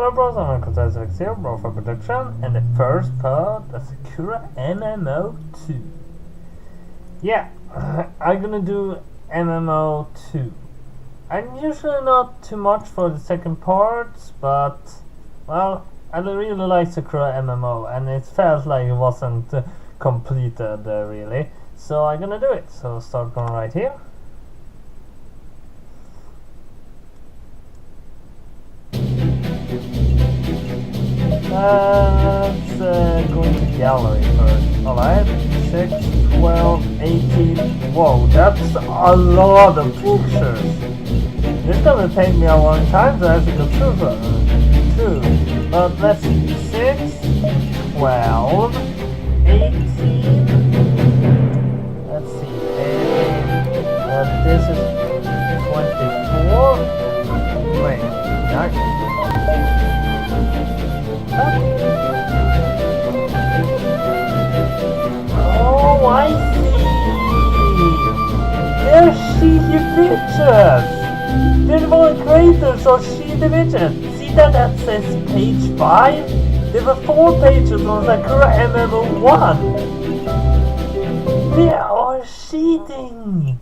Hello bros, I'm Contest here, BroFive production, and the first part of Sakura MMO 2. Yeah, I'm gonna do MMO 2. I'm usually not too much for the second parts, but, well, I really like Sakura MMO, and it felt like it wasn't completed really. So I'm gonna do it, so start going right here. Let's go into gallery first. Alright, 6, 12, 18. Whoa, that's a lot of pictures. This is gonna take me a long time to actually go through. But let's see, 6, 12, 18. Let's see, this is 24. Wait, yeah. Oh, I see! They're shitty pictures! They're more creators or shitty pictures! See that says page 5? There were 4 pages on Sakura MMO 1! They are cheating!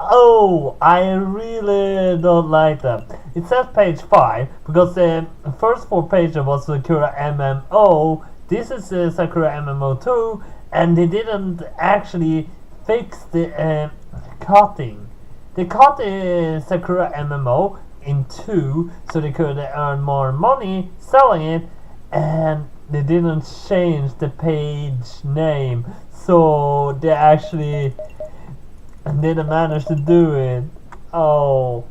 Oh, I really don't like them. It says page 5 because the first 4 pages was Sakura MMO. This is Sakura MMO 2, and they didn't actually fix the cutting. They cut Sakura MMO in 2 so they could earn more money selling it, and they didn't change the page name, so they actually didn't manage to do it. Oh,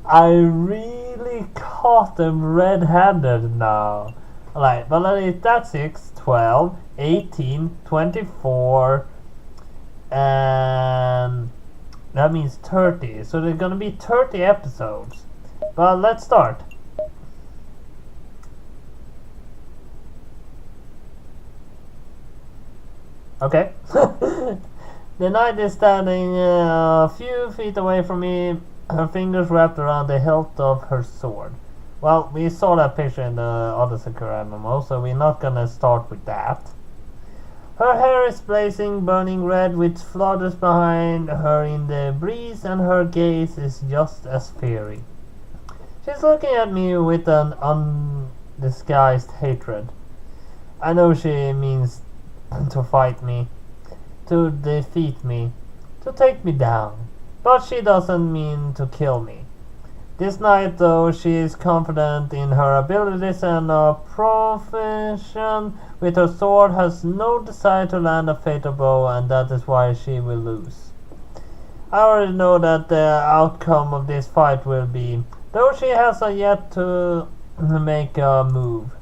I really caught them red-handed now. Alright, but that's 6, 12, 18, 24, and that means 30. So there's gonna be 30 episodes. But let's start. Okay. The knight is standing a few feet away from me, her fingers wrapped around the hilt of her sword. Well, we saw that picture in the other Sakura MMO, so we're not gonna start with that. Her hair is blazing, burning red, which flutters behind her in the breeze, and her gaze is just as fiery. She's looking at me with an undisguised hatred. I know she means to fight me, to defeat me, to take me down, but she doesn't mean to kill me. This night, though, she is confident in her abilities and her profession with her sword, has no desire to land a fatal blow, and that is why she will lose. I already know that the outcome of this fight will be, though she has yet to make a move.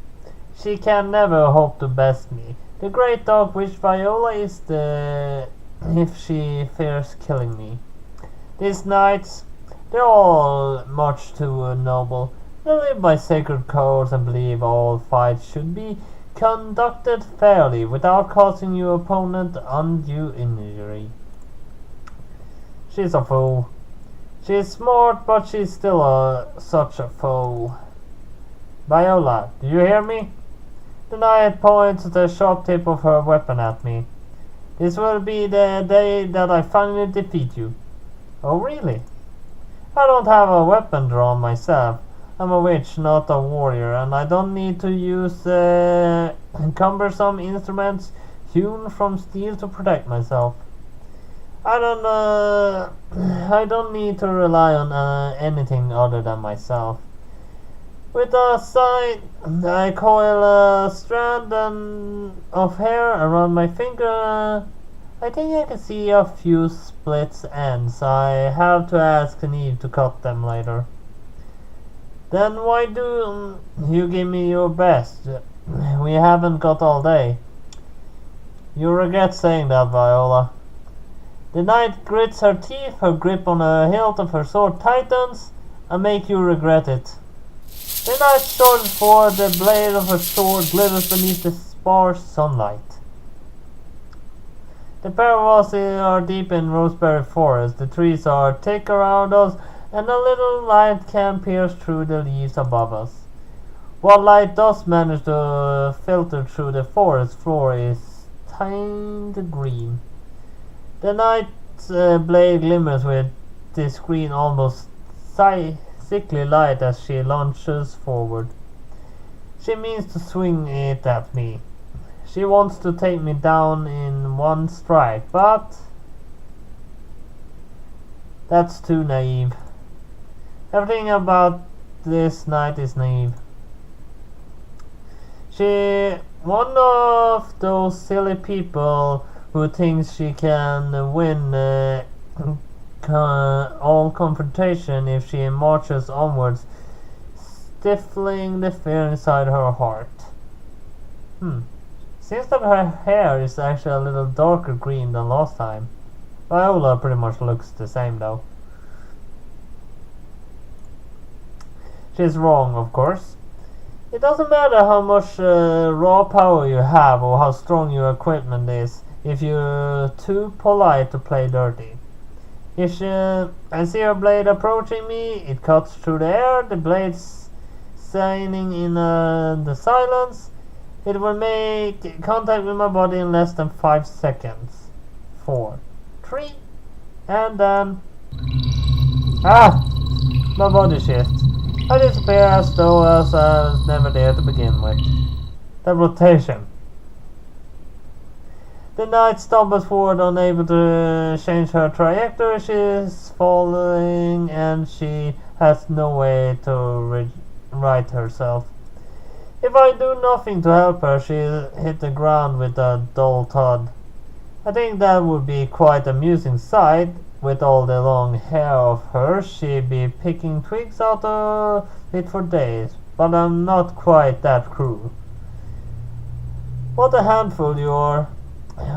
She can never hope to best me. The great dog wish Viola is if she fears killing me. These knights, they're all much too noble. They live by sacred codes and believe all fights should be conducted fairly without causing your opponent undue injury. She's a fool. She's smart, but she's still such a fool. Viola, do you hear me? The knight points the sharp tip of her weapon at me. This will be the day that I finally defeat you. Oh, really? I don't have a weapon drawn myself. I'm a witch, not a warrior, and I don't need to use cumbersome instruments hewn from steel to protect myself. I don't need to rely on anything other than myself. With a sigh, I coil a strand of hair around my finger. I think I can see a few split ends. I have to ask Neve to cut them later. Then why do you give me your best? We haven't got all day. You regret saying that, Viola. The knight grits her teeth, her grip on the hilt of her sword tightens, and make you regret it. The knight starts forward, the blade of her sword glitters beneath the sparse sunlight. The pair of us are deep in Roseberry Forest. The trees are thick around us, and a little light can pierce through the leaves above us. What light does manage to filter through the forest floor is tinted green. The knight's blade glimmers with this green, almost sickly light as she launches forward. She means to swing it at me. She wants to take me down in one strike, but that's too naive. Everything about this knight is naive. She one of those silly people who thinks she can win all confrontation if she marches onwards, stifling the fear inside her heart. Seems that her hair is actually a little darker green than last time. Viola pretty much looks the same though. She's wrong, of course. It doesn't matter how much raw power you have or how strong your equipment is if you're too polite to play dirty. If I see her blade approaching me, it cuts through the air, the blade's shining in the silence. It will make contact with my body in less than 5 seconds. 4, 3, and then... my body shifts. I disappear as though I was never there to begin with. The rotation. The knight stumbles forward, unable to change her trajectory. She is falling and she has no way to right herself. If I do nothing to help her, she'll hit the ground with a dull thud. I think that would be quite an amusing sight. With all the long hair of hers, she'd be picking twigs out of it for days. But I'm not quite that cruel. What a handful you are.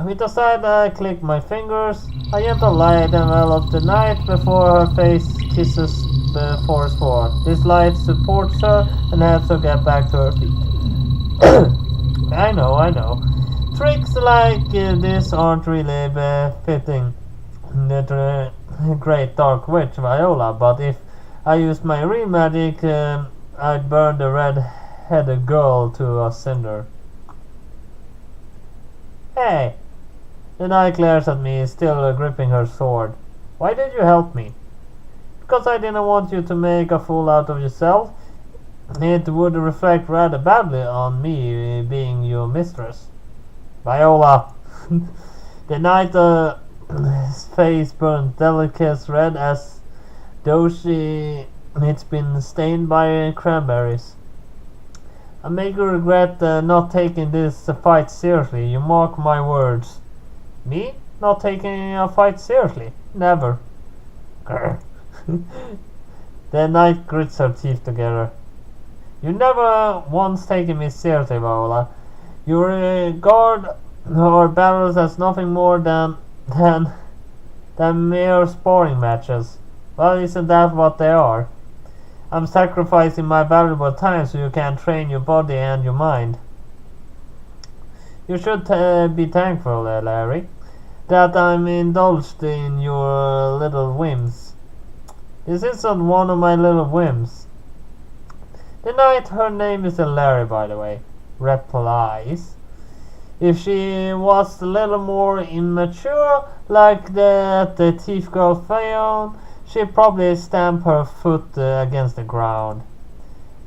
With a sigh, I click my fingers. A gentle light envelops the knight before her face kisses the forest floor. This light supports her and helps her get back to her feet. I know. Tricks like this aren't really befitting the great dark witch Viola, but if I used my real magic, I'd burn the red-headed girl to a cinder. Hey! The knight glares at me, still gripping her sword. Why did you help me? Because I didn't want you to make a fool out of yourself. It would reflect rather badly on me being your mistress. Viola! The knight, his face burned delicate red as though it's been stained by cranberries. I make you regret not taking this fight seriously. You mark my words. Me? Not taking a fight seriously? Never. The knight grits her teeth together. You never once taken me seriously, Viola. You regard our battles as nothing more than mere sparring matches. Well, isn't that what they are? I'm sacrificing my valuable time so you can train your body and your mind. You should be thankful, Larry, that I'm indulged in your little whims. This isn't one of my little whims. The knight, her name is Larry, by the way, replies. If she was a little more immature, like the thief girl found, she'd probably stamp her foot against the ground.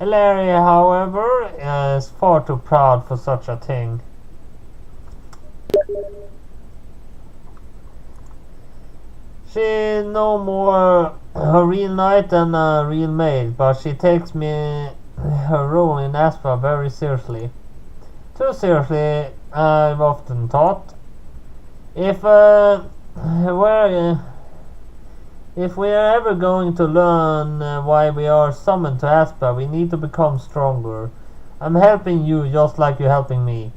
Larry, however, is far too proud for such a thing. She's no more a real knight than a real maid, but she takes her role in Aspa very seriously. Too seriously, I've often thought. If we're ever going to learn why we are summoned to Aspa, we need to become stronger. I'm helping you just like you're helping me.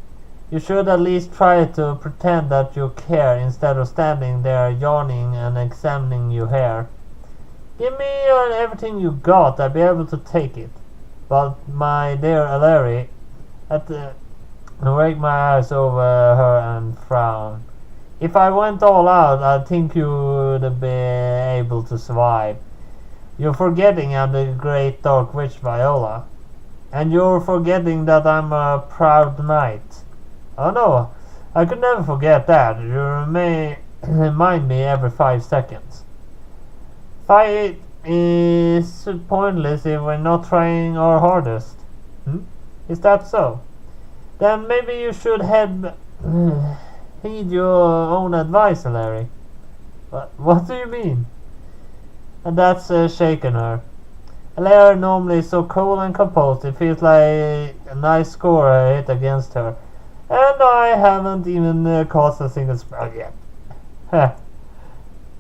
You should at least try to pretend that you care instead of standing there yawning and examining your hair. Give me everything you got, I'll be able to take it. But my dear Larry, I rake my eyes over her and frown. If I went all out, I think you would be able to survive. You're forgetting I'm the great dark witch Viola. And you're forgetting that I'm a proud knight. Oh no, I could never forget that. You may remind me every 5 seconds. Fight is pointless if we're not trying our hardest. Is that so? Then maybe you should heed your own advice, Larry. What do you mean? And that's shaken her. Larry normally is so cool and composed, it feels like a nice score I hit against her. And I haven't even caused a single spell yet.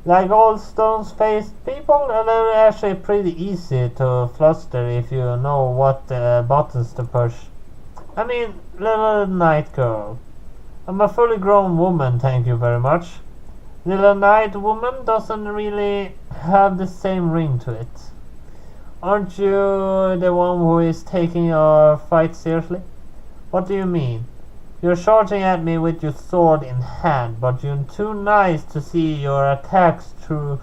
Like all stone-faced people, they're actually pretty easy to fluster if you know what buttons to push. I mean, little knight girl. I'm a fully grown woman, thank you very much. Little knight woman doesn't really have the same ring to it. Aren't you the one who is taking your fight seriously? What do you mean? You're charging at me with your sword in hand, but you're too nice to see your attacks through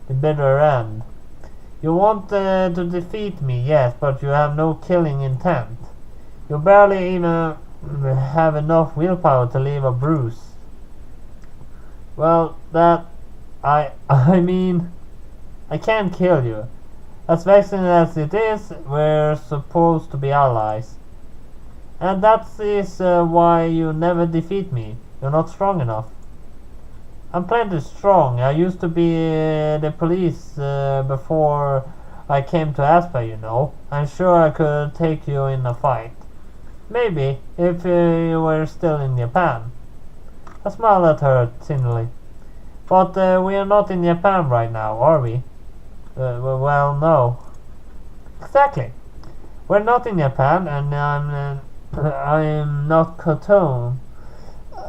the bitter end. You want to defeat me, yes, but you have no killing intent. You barely even have enough willpower to leave a bruise. Well, I mean, I can't kill you. As vexing as it is, we're supposed to be allies. And that is why you never defeat me. You're not strong enough. I'm plenty strong. I used to be the police before I came to Aspa, you know. I'm sure I could take you in a fight. Maybe, if you were still in Japan. I smiled at her cynically. But we are not in Japan right now, are we? Well, no. Exactly. We're not in Japan, and I'm not Cotone,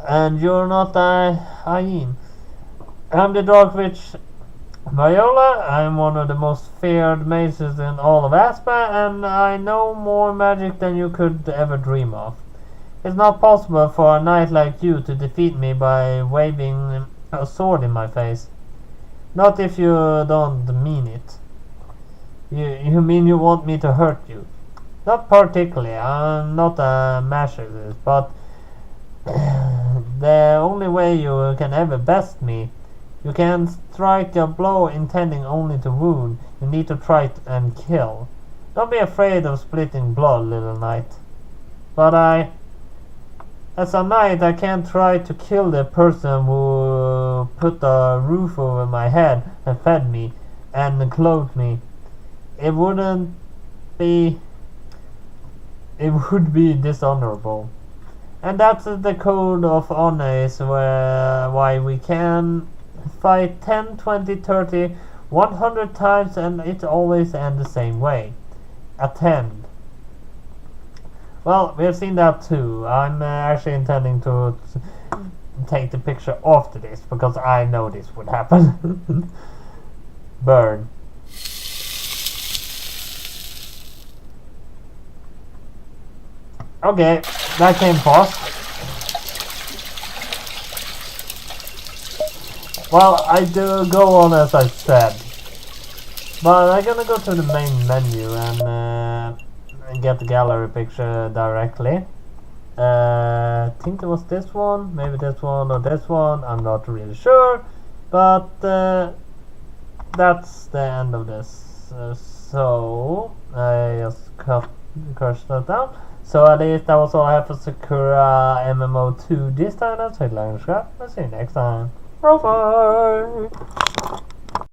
and you're not Ain. I'm the Dark Witch Viola. I'm one of the most feared mages in all of Aspa, and I know more magic than you could ever dream of. It's not possible for a knight like you to defeat me by waving a sword in my face. Not if you don't mean it. You mean you want me to hurt you? Not particularly. I'm not a masochist, but the only way you can ever best me, you can strike a blow intending only to wound. You need to try and kill. Don't be afraid of splitting blood, little knight. But as a knight, I can't try to kill the person who put a roof over my head and fed me and clothed me. It would be dishonorable. And that's the code of honor is why we can fight 10, 20, 30, 100 times and it always ends the same way. Attend. Well, we've seen that too. I'm actually intending to take the picture after this because I know this would happen. Burn. Okay, that came fast. Well, I do go on as I said. But I'm gonna go to the main menu and get the gallery picture directly. I think it was this one, maybe this one or this one, I'm not really sure. But that's the end of this. So I just curse that down. So at least that was all I have for Sakura MMO 2 this time. That's it, I'll see you next time. BroFive!